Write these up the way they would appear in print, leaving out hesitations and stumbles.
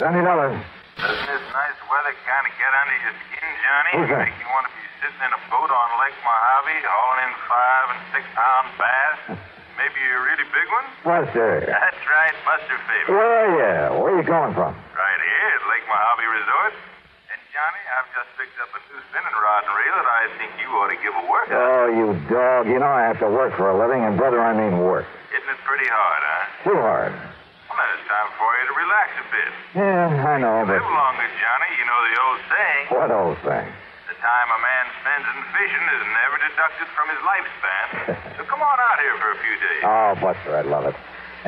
$70. Doesn't this nice weather kind of get under your skin, Johnny? Who's that? Make you want to be sitting in a boat on Lake Mojave, hauling in 5- and 6-pound bass? Maybe a really big one? Buster. That's right, Buster Faber. Well, yeah. Where are you coming from? Right here at Lake Mojave Resort. And, Johnny, I've just picked up a new spinning rod and reel that I think you ought to give a workout. Oh, you dog. You know I have to work for a living, and, brother, I mean work. Isn't it pretty hard, huh? Too hard. Well, then it's time for you to relax a bit. Yeah, I know, but... Live longer, Johnny. You know the old saying. What old thing? The time a man spends in fishing is never deducted from his lifespan. So come on out here for a few days. Oh, Buster, I'd love it.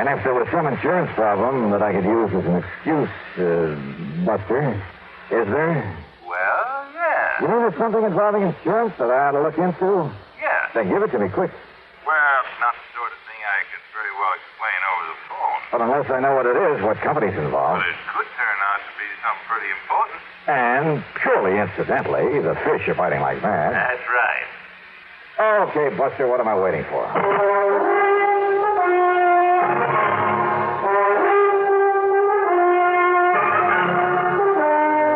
And if there was some insurance problem that I could use as an excuse, Buster, is there? Well, yeah. You mean there's something involving insurance that I ought to look into? Yeah. Then give it to me, quick. Well, it's not the sort of thing I could very well explain over the phone. But unless I know what it is, what company's involved. But it could turn out to be something pretty important. And purely incidentally, the fish are biting like mad. That's right. Okay, Buster, what am I waiting for?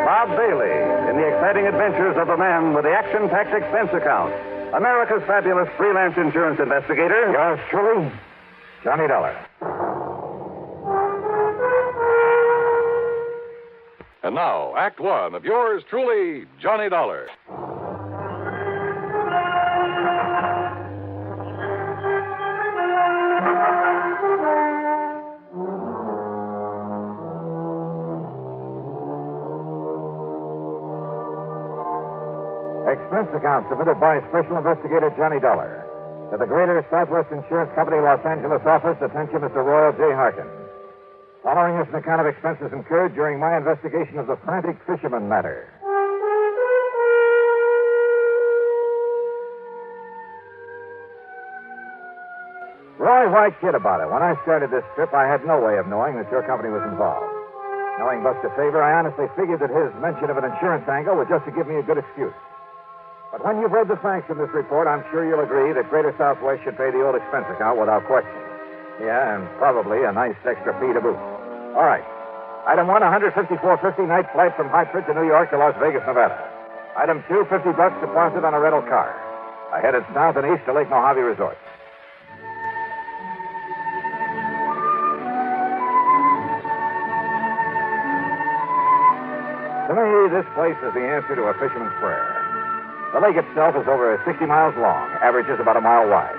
Bob Bailey in the exciting adventures of the man with the action-packed expense account. America's fabulous freelance insurance investigator. Yours truly, Johnny Dollar. And now, Act One of yours truly, Johnny Dollar. Expense account submitted by Special Investigator Johnny Dollar. To the Greater Southwest Insurance Company, Los Angeles office, attention Mr. Royal J. Harkin. Following is an account of expenses incurred during my investigation of the Frantic Fisherman matter. Roy, why kid about it? When I started this trip, I had no way of knowing that your company was involved. Knowing Buster Faber, I honestly figured that his mention of an insurance angle was just to give me a good excuse. But when you've read the facts in this report, I'm sure you'll agree that Greater Southwest should pay the old expense account without question. Yeah, and probably a nice extra fee to boot. All right. Item 1, $154.50 night flight from Hartford to New York to Las Vegas, Nevada. Item 2, $50 deposit on a rental car. I headed south and east to Lake Mojave Resort. To me, this place is the answer to a fisherman's prayer. The lake itself is over 60 miles long, averages about a mile wide.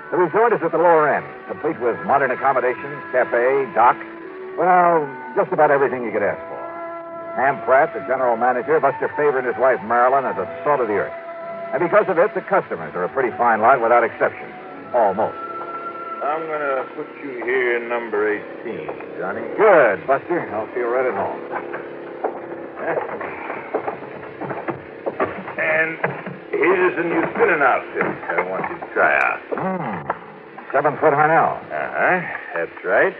The resort is at the lower end, complete with modern accommodations, cafe, dock. Well, just about everything you could ask for. Ham Pratt, the general manager, Buster Faber and his wife Marilyn are the salt of the earth. And because of it, the customers are a pretty fine lot without exception. Almost. I'm going to put you here number 18, Johnny. Good, Buster. I'll feel right at home. And here's a new spinning outfit I want you to try out. 7-foot Harnell. Uh-huh. That's right.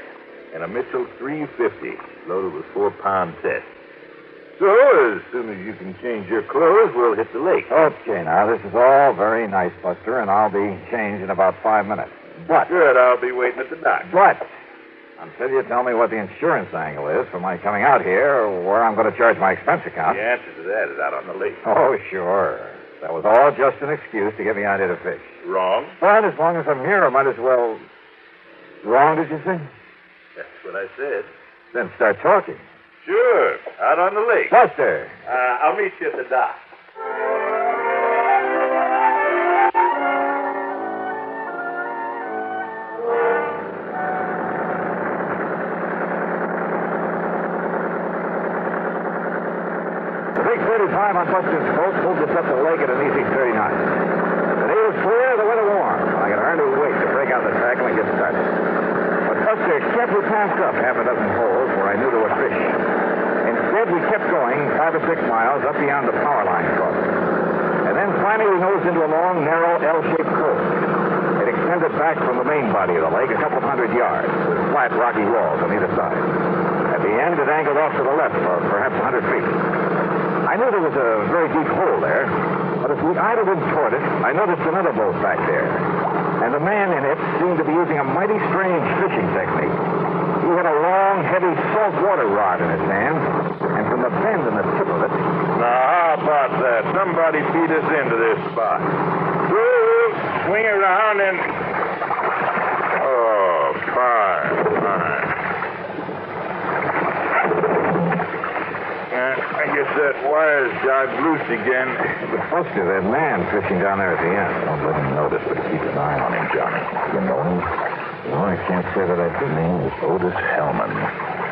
And a Mitchell 350, loaded with 4-pound test. So, as soon as you can change your clothes, we'll hit the lake. Okay, now, this is all very nice, Buster, and I'll be changed in about 5 minutes. But... Good, I'll be waiting at the dock. But... until you tell me what the insurance angle is for my coming out here, or where I'm going to charge my expense account. The answer to that is out on the lake. Oh, sure. That was all just an excuse to get me out here to fish. Wrong? But as long as I'm here, I might as well... Wrong, did you say? That's what I said. Then start talking. Sure, out on the lake. Buster! I'll meet you at the dock. The big 35 on Buster's boat moved us up the lake at an easy 30 knots. The day was clear, the weather warm. I could hardly wait to break out the tackle and get started. But Buster carefully passed up half a dozen holes where I knew there were fish. Instead, we kept going 5 or 6 miles up beyond the power line crossing. And then finally we nosed into a long, narrow, L-shaped cove. It extended back from the main body of the lake a couple of 100 yards with flat, rocky walls on either side. At the end, it angled off to the left for perhaps 100 feet. I knew there was a very deep hole there, but as we idled in toward it, I noticed another boat back there. And the man in it seemed to be using a mighty strange fishing technique. He had a long, heavy saw salt water rod in his hand, and from the bend in the tip of it... Now, how about that? Somebody feed us into this spot. We'll swing around and... Oh, fine. I guess that wire's jogged loose again. But Buster, that man fishing down there at the end. Don't let him notice, but keep an eye on him, Johnny. You know him? No, I can't say that I do. His name is Otis Hellman.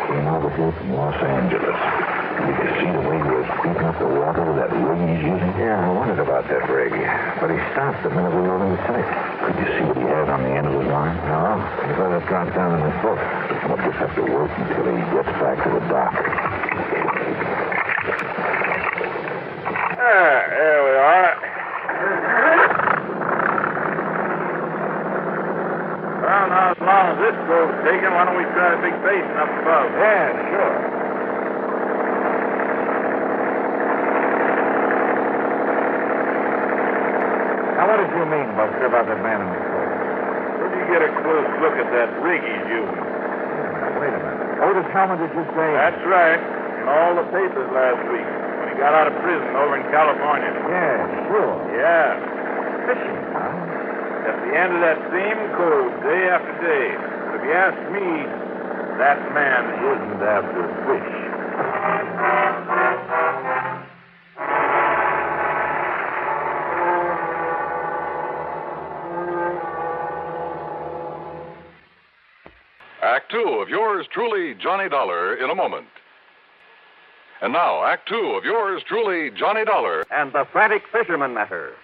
Came over here from Los Angeles. Did you see the way he was beating up the water with that rig he's using? Yeah, I wondered about that rig. But he stopped the minute we were in sight. Could you see what he had on the end of his line? No, he let it drop down in his boat. We'll just have to wait until he gets back to the dock. There we are. Well, now, as long as this boat's taken, why don't we try a big basin up above? Yeah, sure. Now, what did you mean, Buster, about that man in the boat? Where'd you get a close look at that rig he's using? Wait a minute. Otis Hellman, did you say? That's right. In all the papers last week. When he got out of prison over in California. Yeah, sure. Yeah. Fishing, huh? At the end of that same cove, day after day. But if you ask me, that man isn't after fish. Act two of yours truly, Johnny Dollar, in a moment. And now, Act two of yours truly, Johnny Dollar. And the Frantic Fisherman matter.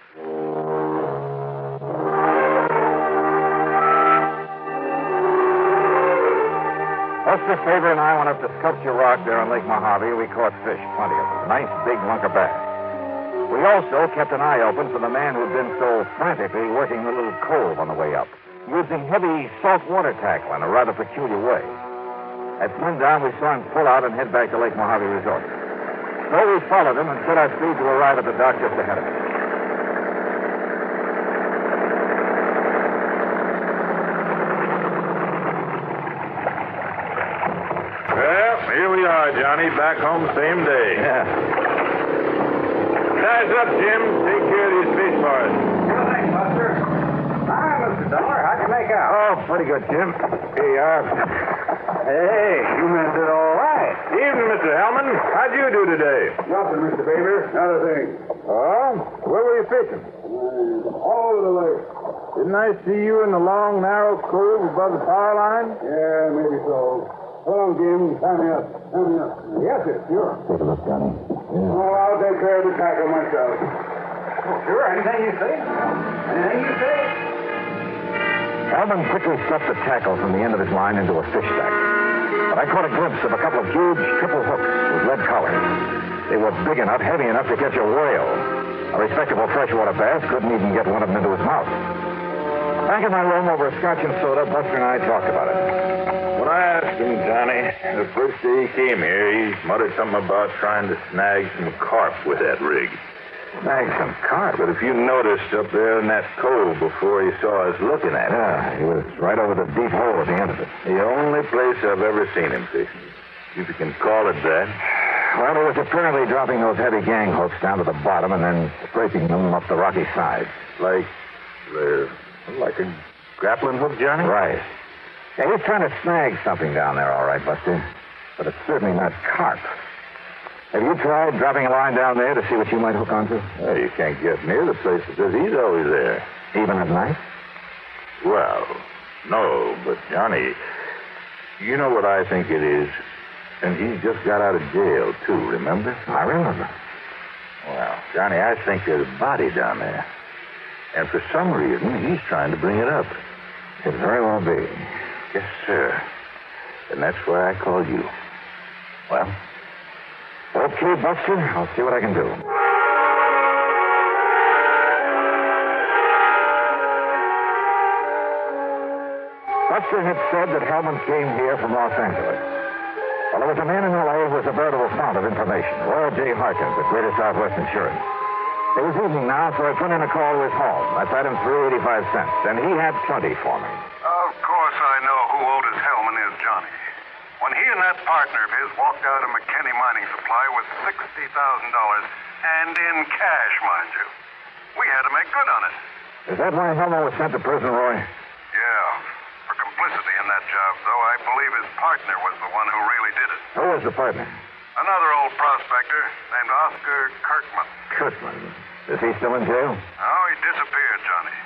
Buster Faber and I went up to Sculpture Rock there on Lake Mojave. We caught fish, plenty of them. Nice big lunker bass. We also kept an eye open for the man who'd been so frantically working the little cove on the way up, using heavy salt water tackle in a rather peculiar way. At sundown, we saw him pull out and head back to Lake Mojave Resort. So we followed him and set our speed to arrive at the dock just ahead of us. Well, here we are, Johnny. Back home same day. Yeah. Size up, Jim. Take care of these fish for us. Sure thing, Buster. Hi, Mr. Dollar. How'd you make out? Oh, pretty good, Jim. Here you are. Hey, you meant it all right. Evening, Mr. Hellman. How'd you do today? Nothing, Mr. Faber. Not a thing. Oh? Where were you fishing? All over the lake. Didn't I see you in the long, narrow cove above the power line? Yeah, maybe so. Hold on, Jim. Tie me up. Tie me up. Yes, sir. Sure. Take a look, Johnny. Oh, I'll take care of the tackle myself. Oh, sure. Anything you say. Anything you say. Hellman quickly swept the tackle from the end of his line into a fish stack. But I caught a glimpse of a couple of huge triple hooks with lead collars. They were big enough, heavy enough to catch a whale. A respectable freshwater bass couldn't even get one of them into his mouth. Back in my room over a scotch and soda, Buster and I talked about it. When I asked him, Johnny, the first day he came here, he muttered something about trying to snag some carp with that rig. Snag some carp? But if you noticed up there in that cove before he saw us looking at it. Yeah, he was right over the deep hole at the end of it. The only place I've ever seen him fishing. If you can call it that. Well, he was apparently dropping those heavy gang hooks down to the bottom and then scraping them up the rocky side. Like a grappling hook, Johnny? Right. Yeah, he's trying to snag something down there, all right, Buster. But it's certainly not carp. Have you tried dropping a line down there to see what you might hook onto? Well, you can't get near the place because he's always there. Even at night? Well, no, but Johnny, you know what I think it is? And he's just got out of jail, too, remember? I remember. Well, Johnny, I think there's a body down there. And for some reason, he's trying to bring it up. It very well be. Yes, sir. And that's why I called you. Well, okay, Buster. I'll see what I can do. Buster had said that Hellman came here from Los Angeles. Well, there was a man in L.A. who was a veritable fount of information. Roy J. Harkins at Greater Southwest Insurance. It was evening now, so I put in a call to his home. That's item 385 cents, and he had plenty for me. Of course I know who Otis Hellman is, Johnny. when he and that partner of his walked out of McKinney Mining Supply with $60,000, and in cash, mind you. We had to make good on it. Is that why Hellman was sent to prison, Roy? Yeah. For complicity in that job, though, I believe his partner was the one who really did it. Who was the partner? Another old prospector named Oscar Kirkman. Kirkman. Is he still in jail? Oh, he disappeared, Johnny.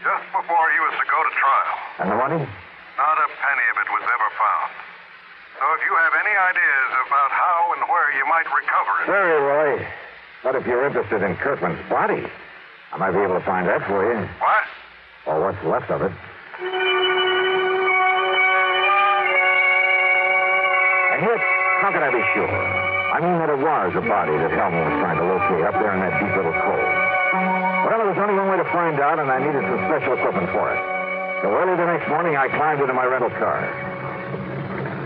Just before he was to go to trial. And the money? Not a penny of it was ever found. So if you have any ideas about how and where you might recover it... Sorry, Roy. But if you're interested in Kirkman's body, I might be able to find that for you. What? Or what's left of it. And yet, how can I be sure? I mean that it was a body that Hellman was trying to locate up there in that deep little cove. Well, there was only one way to find out, and I needed some special equipment for it. So early the next morning, I climbed into my rental car.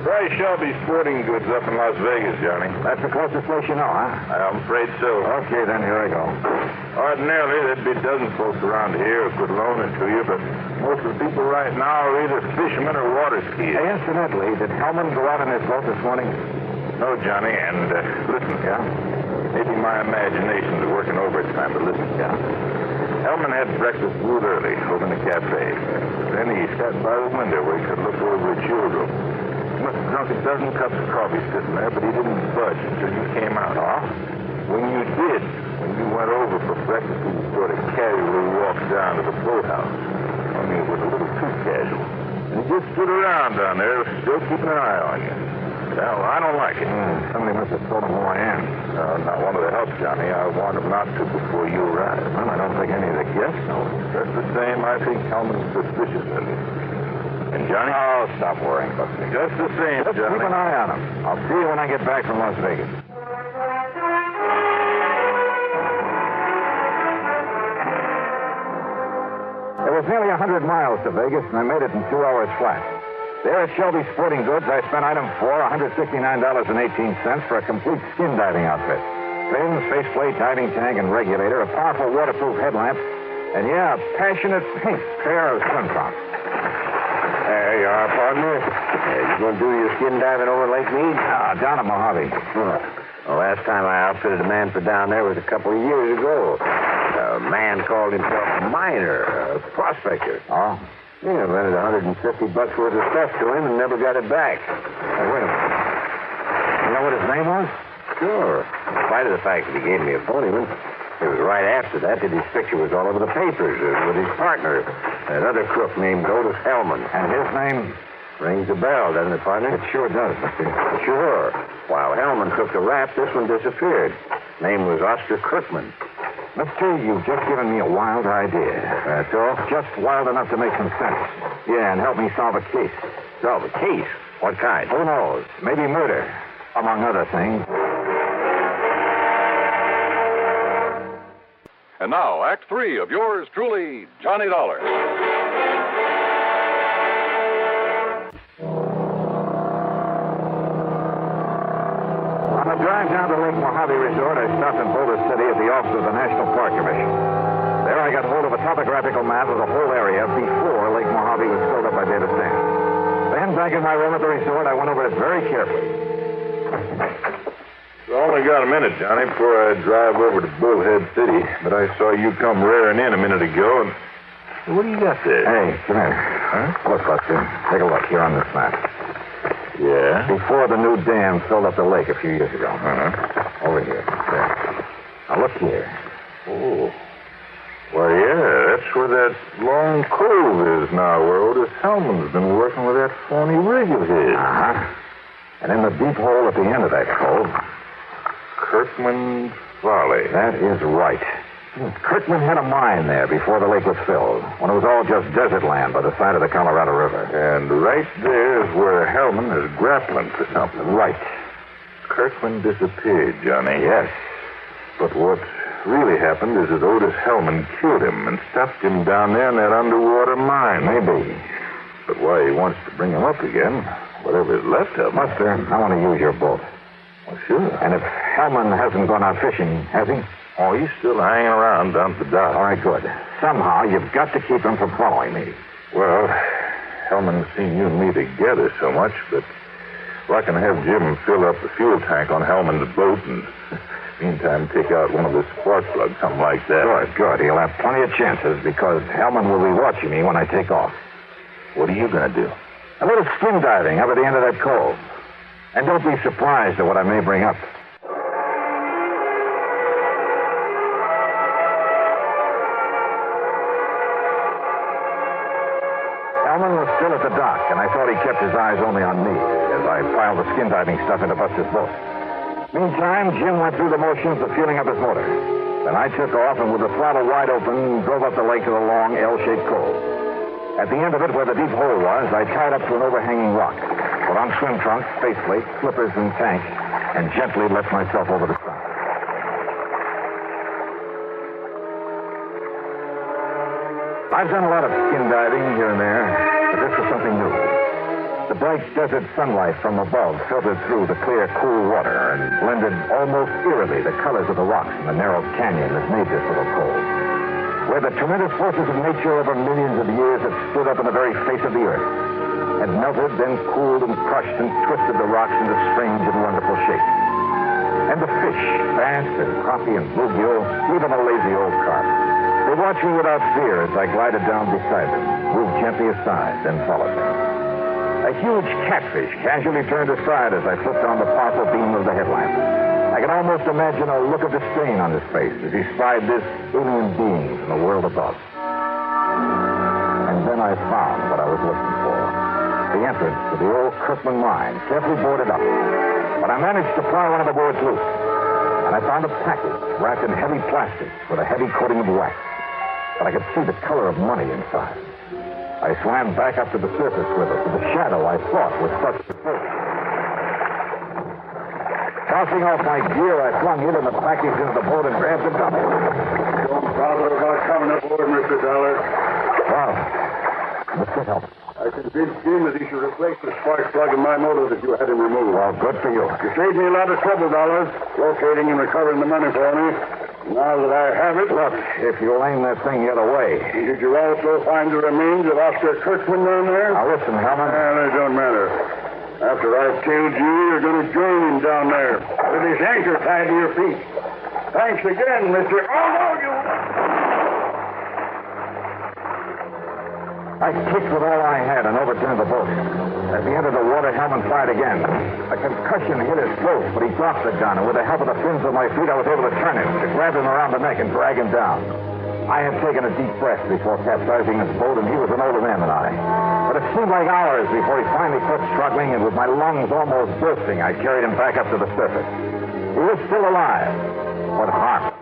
Price Shelby Sporting Goods up in Las Vegas, Johnny. That's the closest place you know, huh? I'm afraid so. Okay, then, here I go. Ordinarily, there'd be dozens of folks around here who could loan it to you, but most of the people right now are either fishermen or water skiers. Hey, incidentally, did Hellman go out on his boat this morning? No, Johnny, and listen. Yeah? Maybe my imagination is working overtime, but listen. Yeah? Hellman had breakfast brewed early over in the cafe. Then he sat by the window where he could look over at your room. He must have drunk a dozen cups of coffee sitting there, but he didn't budge until you came out. Oh? When you did, when you went over for breakfast, he sort of casually walked down to the boathouse. Only it was a little too casual. And he just stood around down there, still keeping an eye on you. Well, I don't like it. Somebody must have told him who I am. Not one of the help, Johnny. I warned him not to before you arrived. Well, I don't think any of the guests know. Just the same, I think Hellman's suspicious of you. And Johnny? Oh, stop worrying about me. Just the same, Just Johnny. keep an eye on him. I'll see you when I get back from Las Vegas. It was nearly 100 miles to Vegas, and I made it in 2 hours flat. There at Shelby Sporting Goods, I spent item 4, $169.18 for a complete skin diving outfit. Fins, faceplate, diving tank, and regulator, a powerful waterproof headlamp, and, yeah, a passionate pink pair of swim trunks. There you are, partner. You going to do your skin diving over Lake Mead? Down at Mojave. Well, last time I outfitted a man for down there was a couple of years ago. A man called himself a miner, a prospector. Oh? Yeah, rented $150 worth of stuff to him and never got it back. Hey, wait a minute. You know what his name was? Sure. In spite of the fact that he gave me a phony one, it was right after that his picture was all over the papers with his partner, another crook named Otis Hellman. And his name? Rings a bell, doesn't it, partner? It sure does, mister. Sure. While Hellman took the rap, this one disappeared. Name was Oscar Kirkman. Mister, you've just given me a wild idea. That's all? Just wild enough to make some sense. Yeah, and help me solve a case. Solve a case? What kind? Who knows? Maybe murder, among other things. And now, Act 3 of yours truly, Johnny Dollar. On the drive down to Lake Mojave Resort, I stopped in Boulder City at the office of the National Park Commission. There I got hold of a topographical map of the whole area before Lake Mojave was filled up by data sand. Then, back in my room at the resort, I went over it very carefully. I only got a minute, Johnny, before I drive over to Bullhead City. But I saw you come rearing in a minute ago, and what do you got there? Hey, come here. Huh? Look, Buster. Take a look here on this map. Yeah? Before the new dam filled up the lake a few years ago. Uh-huh. Over here. There. Now, look here. Oh. Why, yeah, that's where that long cove is now, where Otis Hellman's been working with that phony rig of his. Uh-huh. And in the deep hole at the end of that cove... Kirkman Valley. That is right. Kirkman had a mine there before the lake was filled, when it was all just desert land by the side of the Colorado River. And right there is where Hellman is grappling for something. Right. Kirkman disappeared, Johnny. Yes. But what really happened is that Otis Hellman killed him and stuffed him down there in that underwater mine. Maybe. But why he wants to bring him up again, whatever is left of him. Buster, I want to use your boat. Well, sure. And if Hellman hasn't gone out fishing, has he? Oh, he's still hanging around down at the dock. All right, good. Somehow, you've got to keep him from following me. Well, Hellman's seen you and me together so much, but Well, I can have Jim fill up the fuel tank on Hellman's boat and meantime take out one of the spark plugs, something like that. Good. He'll have plenty of chances because Hellman will be watching me when I take off. What are you going to do? A little skin diving up at the end of that cove. And don't be surprised at what I may bring up. Hellman was still at the dock, and I thought he kept his eyes only on me as I piled the skin diving stuff into Buster's boat. Meantime, Jim went through the motions of fueling up his motor. Then I took off and with the throttle wide open, drove up the lake to the long L-shaped cove. At the end of it, where the deep hole was, I tied up to an overhanging rock, put on swim trunks, faceplate, slippers, and tank, and gently let myself over the side. I've done a lot of skin diving here and there, but this was something new. The bright desert sunlight from above filtered through the clear, cool water and blended almost eerily the colors of the rocks in the narrow canyon that made this little cove, where the tremendous forces of nature over millions of years had stood up in the very face of the earth, had melted, then cooled and crushed and twisted the rocks into strange and wonderful shapes. And the fish, bass and crappie and bluegill, even a lazy old carp, they watched me without fear as I glided down beside them, moved gently aside, then followed them. A huge catfish casually turned aside as I flipped on the powerful beam of the headlamp. I could almost imagine a look of disdain on his face as he spied this alien being from the world above. And then I found what I was looking for. The entrance to the old Kirkman mine, carefully boarded up. But I managed to pry one of the boards loose. And I found a package wrapped in heavy plastic with a heavy coating of wax. But I could see the color of money inside. I swam back up to the surface with it, to the shadow I thought was such a boat. Tossing off my gear, I flung it and the package into the boat and grabbed the dummy. Don't bother about coming aboard, Mr. Dollar. Wow. Mr. Help. I convinced Jim that he should replace the spark plug in my motor that you had him removed. Well, good for you. You saved me a lot of trouble, Dollars, locating and recovering the money for me. Now that I have it... Look, if you'll aim that thing the other way... Did you also find the remains of Oscar Kirkman down there? Now, listen, Hellman. It don't matter. After I've killed you, you're going to join him down there with his anchor tied to your feet. Thanks again, Mr. Oh, no, you... I kicked with all I had and overturned the boat. As he entered the water, Hellman fired again. A concussion hit his throat, but he dropped the gun, and with the help of the fins of my feet, I was able to turn him, to grab him around the neck and drag him down. I had taken a deep breath before capsizing his boat, and he was an older man than I. But it seemed like hours before he finally quit struggling, and with my lungs almost bursting, I carried him back up to the surface. He was still alive, but harmless.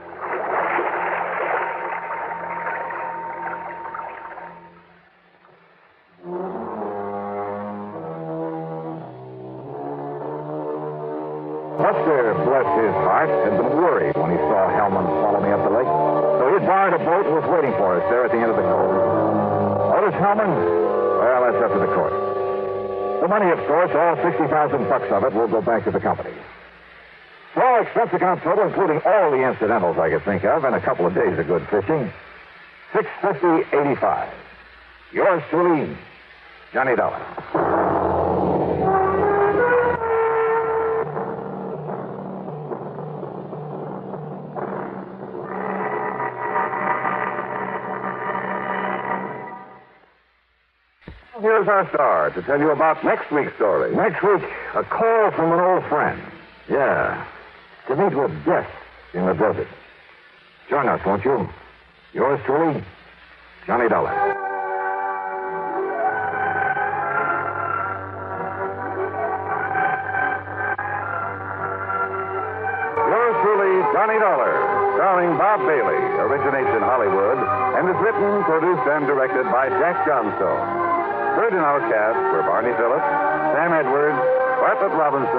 Buster, bless his heart, had been worried when he saw Hellman follow me up the lake. So he had borrowed a boat and was waiting for us there at the end of the cove. Notice Hellman? Well, that's up to the court. The money, of course, all $60,000 of it will go back to the company. Small expense account total, including all the incidentals I could think of, and a couple of days of good fishing. $650.85. Yours truly, Johnny Dollar. Here's our star to tell you about next week's story. Next week, a call from an old friend. Yeah, to meet with death in the desert. Join us, won't you? Yours truly, Johnny Dollar. Yours truly, Johnny Dollar, starring Bob Bailey, originates in Hollywood and is written, produced, and directed by Jack Johnstone. Heard in our cast were Barney Phillips, Sam Edwards, Bartlett Robinson,